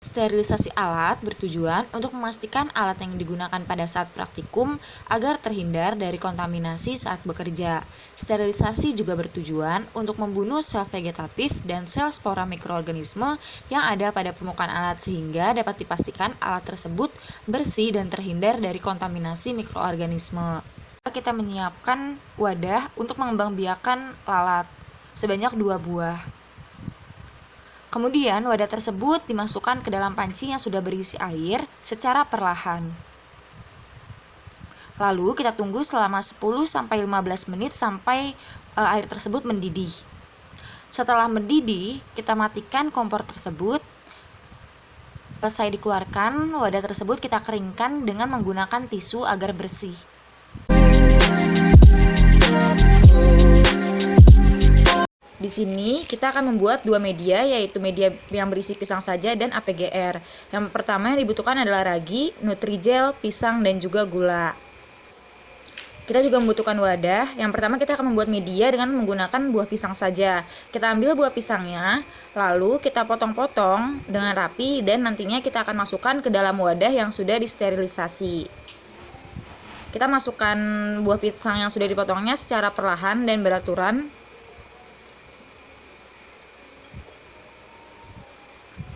Sterilisasi alat bertujuan untuk memastikan alat yang digunakan pada saat praktikum agar terhindar dari kontaminasi saat bekerja. Sterilisasi juga bertujuan untuk membunuh sel vegetatif dan sel spora mikroorganisme yang ada pada permukaan alat sehingga dapat dipastikan alat tersebut bersih dan terhindar dari kontaminasi mikroorganisme. Kita menyiapkan wadah untuk mengembangbiakan lalat sebanyak 2 buah. Kemudian wadah tersebut dimasukkan ke dalam panci yang sudah berisi air secara perlahan. Lalu kita tunggu selama 10-15 menit sampai air tersebut mendidih. Setelah mendidih, kita matikan kompor tersebut. Selesai dikeluarkan, wadah tersebut kita keringkan dengan menggunakan tisu agar bersih. Di sini kita akan membuat 2 media, yaitu media yang berisi pisang saja dan APGR. Yang pertama yang dibutuhkan adalah ragi, nutrijel, pisang, dan juga gula. Kita juga membutuhkan wadah. Yang pertama kita akan membuat media dengan menggunakan buah pisang saja. Kita ambil buah pisangnya, lalu kita potong-potong dengan rapi dan nantinya kita akan masukkan ke dalam wadah yang sudah disterilisasi. Kita masukkan buah pisang yang sudah dipotongnya secara perlahan dan beraturan.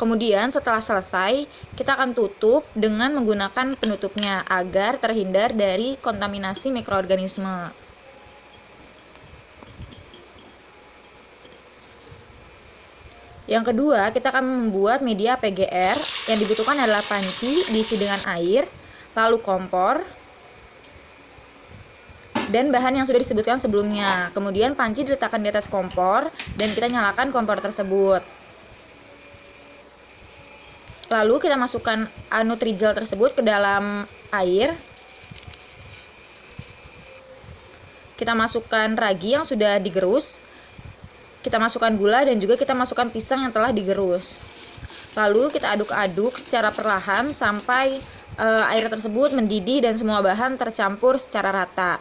Kemudian setelah selesai, kita akan tutup dengan menggunakan penutupnya agar terhindar dari kontaminasi mikroorganisme. Yang kedua, kita akan membuat media PGR. Yang dibutuhkan adalah panci diisi dengan air, lalu kompor, dan bahan yang sudah disebutkan sebelumnya. Kemudian panci diletakkan di atas kompor dan kita nyalakan kompor tersebut. Lalu kita masukkan nutrijel tersebut ke dalam air. Kita masukkan ragi yang sudah digerus. Kita masukkan gula dan juga kita masukkan pisang yang telah digerus. Lalu kita aduk-aduk secara perlahan sampai air tersebut mendidih dan semua bahan tercampur secara rata.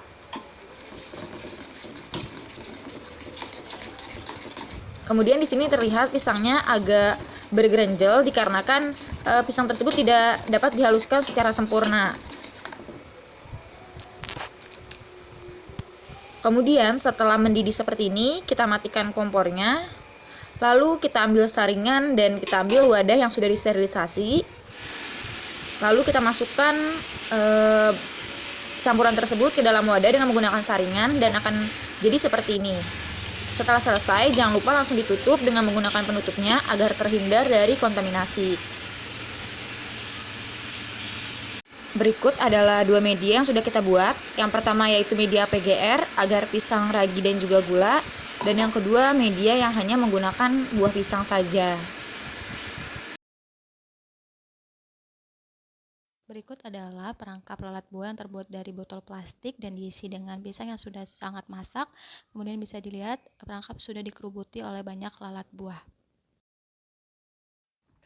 Kemudian di sini terlihat pisangnya agak bergerenjel dikarenakan pisang tersebut tidak dapat dihaluskan secara sempurna. Kemudian setelah mendidih seperti ini, kita matikan kompornya. Lalu kita ambil saringan dan kita ambil wadah yang sudah disterilisasi. Lalu kita masukkan campuran tersebut ke dalam wadah dengan menggunakan saringan dan akan jadi seperti ini. Setelah selesai, jangan lupa langsung ditutup dengan menggunakan penutupnya agar terhindar dari kontaminasi. Berikut adalah 2 media yang sudah kita buat. Yang pertama yaitu media PGR agar pisang, ragi, dan juga gula. Dan yang kedua media yang hanya menggunakan buah pisang saja. Berikut adalah perangkap lalat buah yang terbuat dari botol plastik dan diisi dengan pisang yang sudah sangat masak. Kemudian bisa dilihat perangkap sudah dikerubuti oleh banyak lalat buah.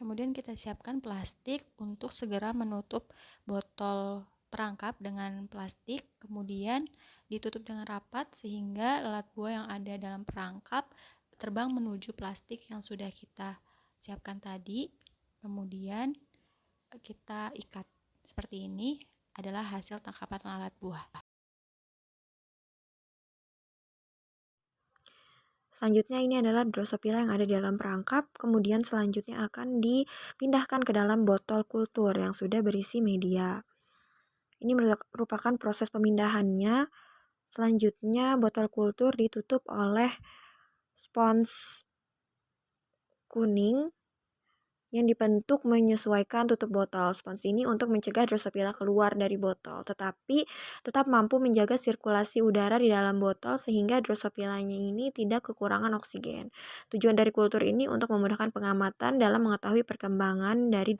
Kemudian kita siapkan plastik untuk segera menutup botol perangkap dengan plastik. Kemudian ditutup dengan rapat sehingga lalat buah yang ada dalam perangkap terbang menuju plastik yang sudah kita siapkan tadi. Kemudian kita ikat. Seperti ini adalah hasil tangkapan lalat buah. Selanjutnya ini adalah Drosophila yang ada di dalam perangkap, kemudian selanjutnya akan dipindahkan ke dalam botol kultur yang sudah berisi media. Ini merupakan proses pemindahannya. Selanjutnya botol kultur ditutup oleh spons kuning yang dibentuk menyesuaikan tutup botol. Spons ini untuk mencegah Drosophila keluar dari botol, tetapi tetap mampu menjaga sirkulasi udara di dalam botol sehingga Drosophilanya ini tidak kekurangan oksigen. Tujuan dari kultur ini untuk memudahkan pengamatan dalam mengetahui perkembangan dari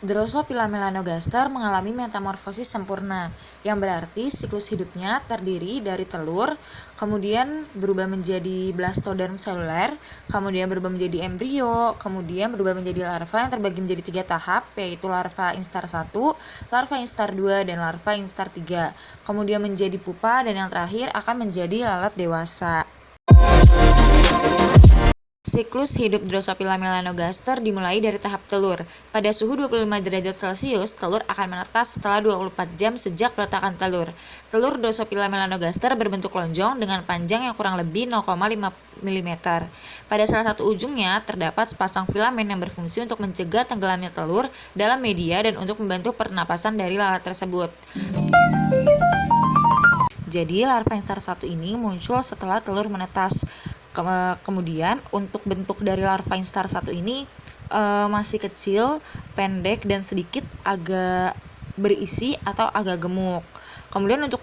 Drosophila melanogaster mengalami metamorfosis sempurna, yang berarti siklus hidupnya terdiri dari telur, kemudian berubah menjadi blastoderm seluler, kemudian berubah menjadi embrio, kemudian berubah menjadi larva yang terbagi menjadi 3 tahap, yaitu larva instar 1, larva instar 2, dan larva instar 3. Kemudian menjadi pupa dan yang terakhir akan menjadi lalat dewasa. Siklus hidup Drosophila melanogaster dimulai dari tahap telur. Pada suhu 25 derajat Celcius, telur akan menetas setelah 24 jam sejak peletakan telur. Telur Drosophila melanogaster berbentuk lonjong dengan panjang yang kurang lebih 0,5 mm. Pada salah satu ujungnya terdapat sepasang filamen yang berfungsi untuk mencegah tenggelamnya telur dalam media dan untuk membantu pernapasan dari lalat tersebut. Jadi larva instar 1 ini muncul setelah telur menetas. Kemudian untuk bentuk dari larva instar 1 ini masih kecil, pendek dan sedikit agak berisi atau agak gemuk. Kemudian untuk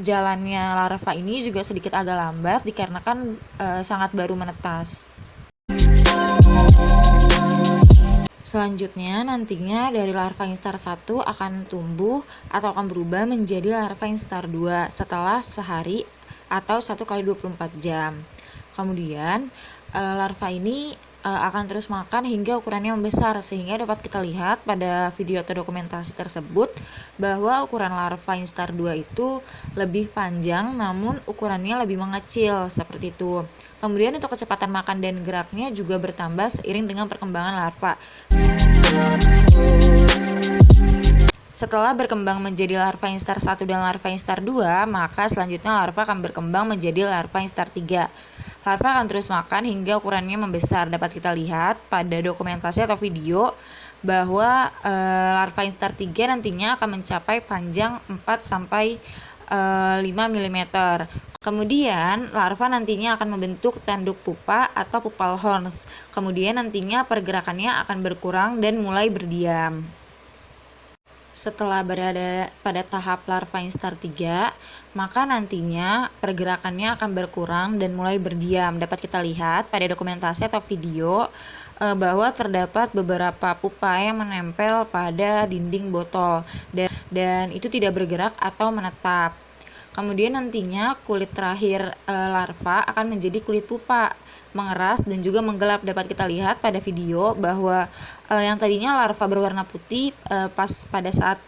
jalannya larva ini juga sedikit agak lambat dikarenakan sangat baru menetas. Selanjutnya nantinya dari larva instar 1 akan tumbuh atau akan berubah menjadi larva instar 2 setelah sehari atau 1 kali 24 jam. Kemudian larva ini akan terus makan hingga ukurannya membesar, sehingga dapat kita lihat pada video atau dokumentasi tersebut bahwa ukuran larva instar 2 itu lebih panjang namun ukurannya lebih mengecil seperti itu. Kemudian untuk kecepatan makan dan geraknya juga bertambah seiring dengan perkembangan larva. Setelah berkembang menjadi larva instar 1 dan larva instar 2, maka selanjutnya larva akan berkembang menjadi larva instar 3. Larva akan terus makan hingga ukurannya membesar. Dapat kita lihat pada dokumentasi atau video bahwa larva instar 3 nantinya akan mencapai panjang 4-5 mm. Kemudian larva nantinya akan membentuk tanduk pupa atau pupal horns. Kemudian nantinya pergerakannya akan berkurang dan mulai berdiam. Setelah berada pada tahap larva instar 3, maka nantinya pergerakannya akan berkurang dan mulai berdiam. Dapat kita lihat pada dokumentasi atau video bahwa terdapat beberapa pupa yang menempel pada dinding botol dan itu tidak bergerak atau menetap. Kemudian nantinya kulit terakhir larva akan menjadi kulit pupa, mengeras dan juga menggelap. Dapat kita lihat pada video bahwa yang tadinya larva berwarna putih pas pada saat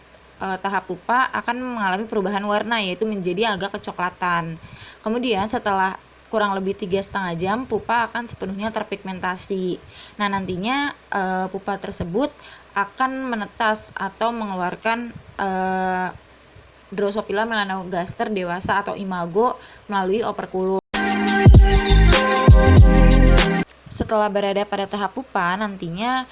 tahap pupa akan mengalami perubahan warna, yaitu menjadi agak kecoklatan. Kemudian setelah kurang lebih 3,5 jam pupa akan sepenuhnya terpigmentasi. Nah nantinya pupa tersebut akan menetas atau mengeluarkan Drosophila melanogaster dewasa atau imago melalui operkulum. Setelah berada pada tahap pupa, nantinya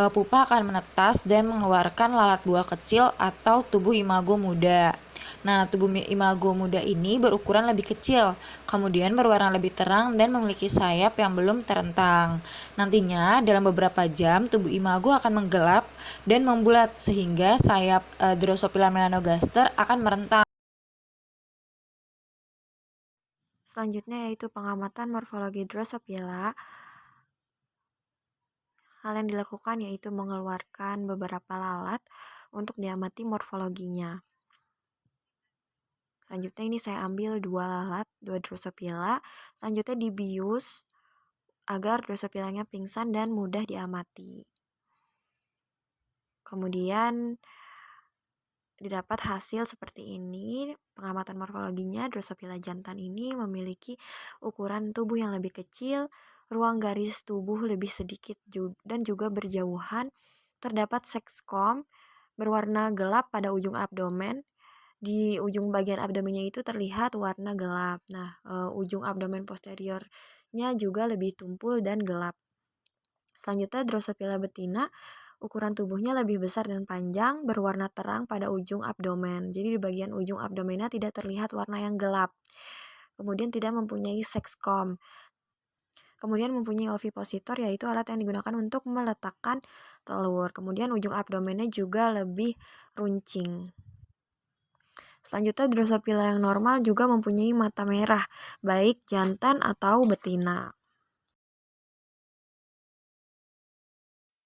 pupa akan menetas dan mengeluarkan lalat buah kecil atau tubuh imago muda. Nah, tubuh imago muda ini berukuran lebih kecil, kemudian berwarna lebih terang dan memiliki sayap yang belum terentang. Nantinya dalam beberapa jam tubuh imago akan menggelap dan membulat sehingga sayap Drosophila melanogaster akan merentang. Selanjutnya yaitu pengamatan morfologi Drosophila. Hal yang dilakukan yaitu mengeluarkan beberapa lalat untuk diamati morfologinya. Selanjutnya ini saya ambil 2 lalat, 2 Drosophila. Selanjutnya dibius agar Drosophilanya pingsan dan mudah diamati. Kemudian didapat hasil seperti ini. Pengamatan morfologinya, Drosophila jantan ini memiliki ukuran tubuh yang lebih kecil, ruang garis tubuh lebih sedikit dan juga berjauhan. Terdapat sekskom berwarna gelap pada ujung abdomen. Di ujung bagian abdomennya itu terlihat warna gelap. Nah, ujung abdomen posteriornya juga lebih tumpul dan gelap. Selanjutnya Drosophila betina, ukuran tubuhnya lebih besar dan panjang, berwarna terang pada ujung abdomen. Jadi di bagian ujung abdomennya tidak terlihat warna yang gelap. Kemudian tidak mempunyai sekskom. Kemudian mempunyai ovipositor, yaitu alat yang digunakan untuk meletakkan telur. Kemudian ujung abdomennya juga lebih runcing. Selanjutnya Drosophila yang normal juga mempunyai mata merah, baik jantan atau betina.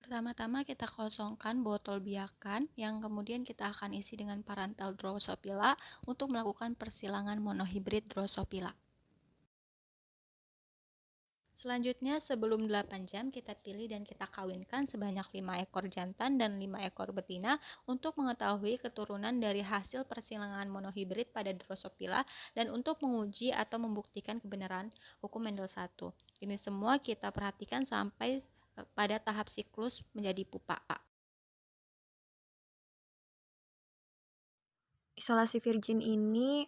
Pertama-tama kita kosongkan botol biakan yang kemudian kita akan isi dengan parental Drosophila untuk melakukan persilangan monohibrid Drosophila. Selanjutnya, sebelum 8 jam kita pilih dan kita kawinkan sebanyak 5 ekor jantan dan 5 ekor betina untuk mengetahui keturunan dari hasil persilangan monohibrid pada Drosophila dan untuk menguji atau membuktikan kebenaran hukum Mendel 1. Ini semua kita perhatikan sampai pada tahap siklus menjadi pupa. Isolasi virgin ini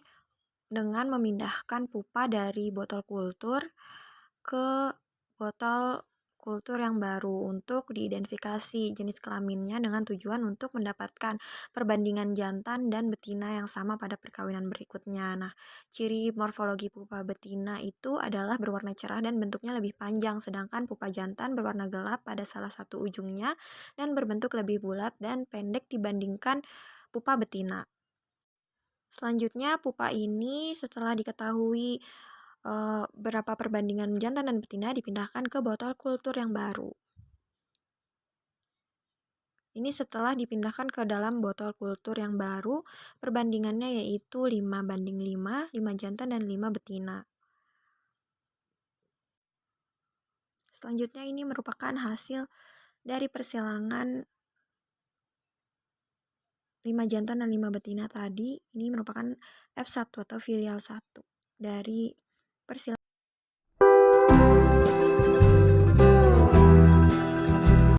dengan memindahkan pupa dari botol kultur ke botol kultur yang baru untuk diidentifikasi jenis kelaminnya dengan tujuan untuk mendapatkan perbandingan jantan dan betina yang sama pada perkawinan berikutnya. Nah, ciri morfologi pupa betina itu adalah berwarna cerah dan bentuknya lebih panjang, sedangkan pupa jantan berwarna gelap pada salah satu ujungnya dan berbentuk lebih bulat dan pendek dibandingkan pupa betina. Selanjutnya, pupa ini setelah diketahui berapa perbandingan jantan dan betina dipindahkan ke botol kultur yang baru. Ini setelah dipindahkan ke dalam botol kultur yang baru, perbandingannya yaitu 5:5, 5 jantan dan 5 betina. Selanjutnya ini merupakan hasil dari persilangan 5 jantan dan 5 betina tadi. Ini merupakan F1 atau filial 1 dari persilangan